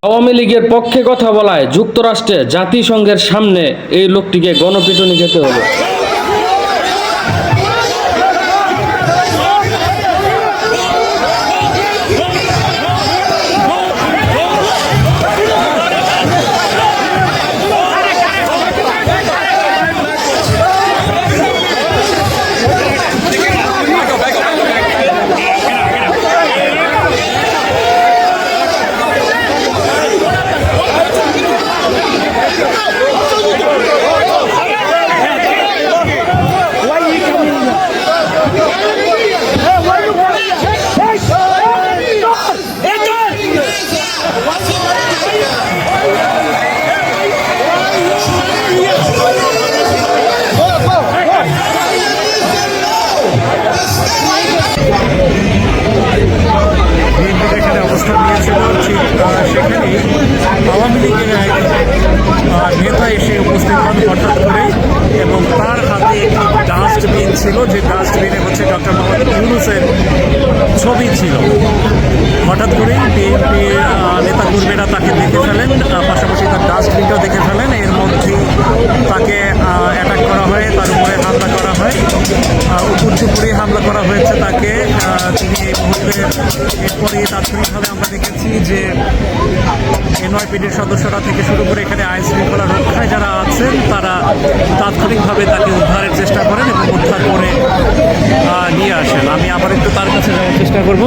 আওয়ামী লীগের পক্ষে কথা বলায় যুক্তরাষ্ট্রে জাতিসংঘের সামনে এই লোকটিকে গণপিটুনি খেতে হলো। এখানে অবস্থান নিয়েছিল, ঠিক সেখানেই আওয়ামী লীগের নেতা এসে উপস্থিত হন হঠাৎ করে, এবং তার হাতে একটি ডাস্টবিন ছিল, যে ডাস্টবিনে হচ্ছে ডক্টর মোহাম্মদ ইউনূসের ছবি ছিল। হঠাৎ করেই বিএনপির নেতাকর্মীরা তাকে দেখে ফেলেন, পাশাপাশি তার ডাস্টবিনটাও দেখে ফেলেন। এর মধ্যেই তাকে অ্যাটাক করা হয়, তার উপরে হামলা করা হয়, উপর্যুপুরি হামলা করা হয়েছে তাকে। তিনি এই মুহূর্তে এরপরে তাৎক্ষণিকভাবে আমরা দেখেছি যে এনওয়াইপিডির সদস্যরা থেকে শুরু করে এখানে আইন শৃঙ্খলা রক্ষায় যারা আছেন তারা তাৎক্ষণিকভাবে তাকে উদ্ধারের চেষ্টা করেন এবং উদ্ধার করে নিয়ে আসেন। আমি আবার একটু তার কাছে যাওয়ার চেষ্টা করব।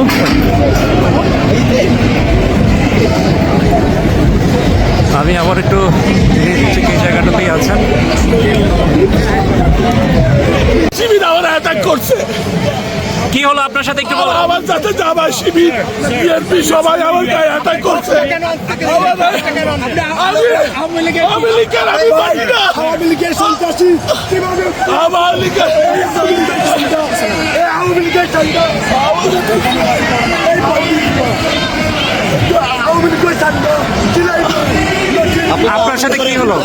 আমি আবার একটু ঠিক এই জায়গাটাতেই আছেন। কি হলো আপনার সাথে একটু বলো। আমার সাথে জামা শিবির বিএনপি সবাই আমার গায়ে অ্যাটাক করছে। আওয়ামী লীগের আমি মানি না, আওয়ামী লীগের সন্ত্রাসী কিভাবে আওয়ামী লীগের আপনার সাথে কি হলো?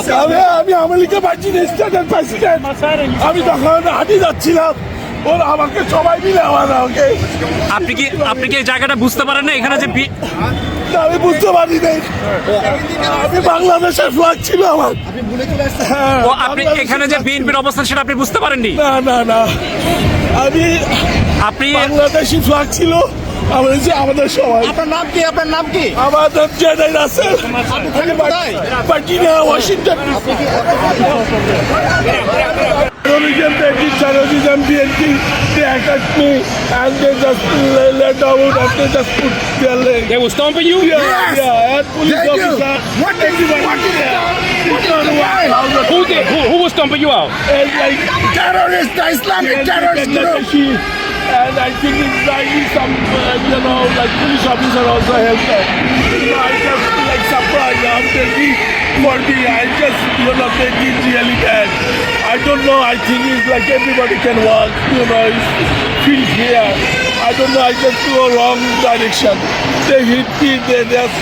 আমি আওয়ামী লীগের প্রেসিডেন্ট, আমি তখন হাঁটি যাচ্ছিলাম, ওরা আমাকে সবাই মিলে আমাকে। আপনি কি এই জায়গাটা বুঝতে পারেন না? এখানে যে আমি বুঝতে পারি নাই, আমি বাংলাদেশের ফ্ল্যাগ ছিল আমার। আপনি এখানে যে বিএনপির অবস্থান সেটা আপনি বুঝতে পারেননি? না না না, আপনি বাংলাদেশি ফ্ল্যাগ ছিল আমাদের সবাই। আপনার নাম কি? আপনার নাম কি? আমার নাম general Russell, Virginia, Washington. Terrorism, BNP, they attacked me and they just let out and they just put their leg. They were stomping you? Yeah, and police officer. What did you do? Who was stomping you out? And like Terrorist, the Islamic terrorist group. And I think it's like some, like police officer also helped them. I just like surprised after this for me. I just, they did really bad. I don't know, I think it's like everybody can walk, it's feel here. I don't know, I just go wrong direction. They hit me, they just...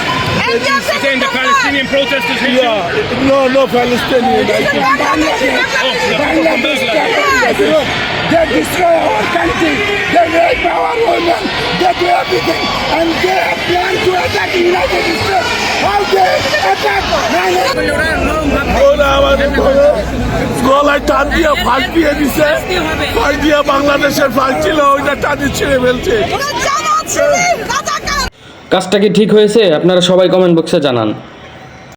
You're saying the Palestinian protesters hit you? Yeah, no Palestinian. I think. They destroy our country, they rape our women, they do everything, and they have planned to attack the United States. How they attack? ওরা আমাদের গলায় টান দিয়ে ফাঁস দিয়ে দিছে, ফাঁস দিয়ে বাংলাদেশের ফাঁস ছিল, ওইটা টানি ছিঁড়ে ফেলছে। কাজটা কি ঠিক হয়েছে? আপনারা সবাই কমেন্ট বক্সে জানান।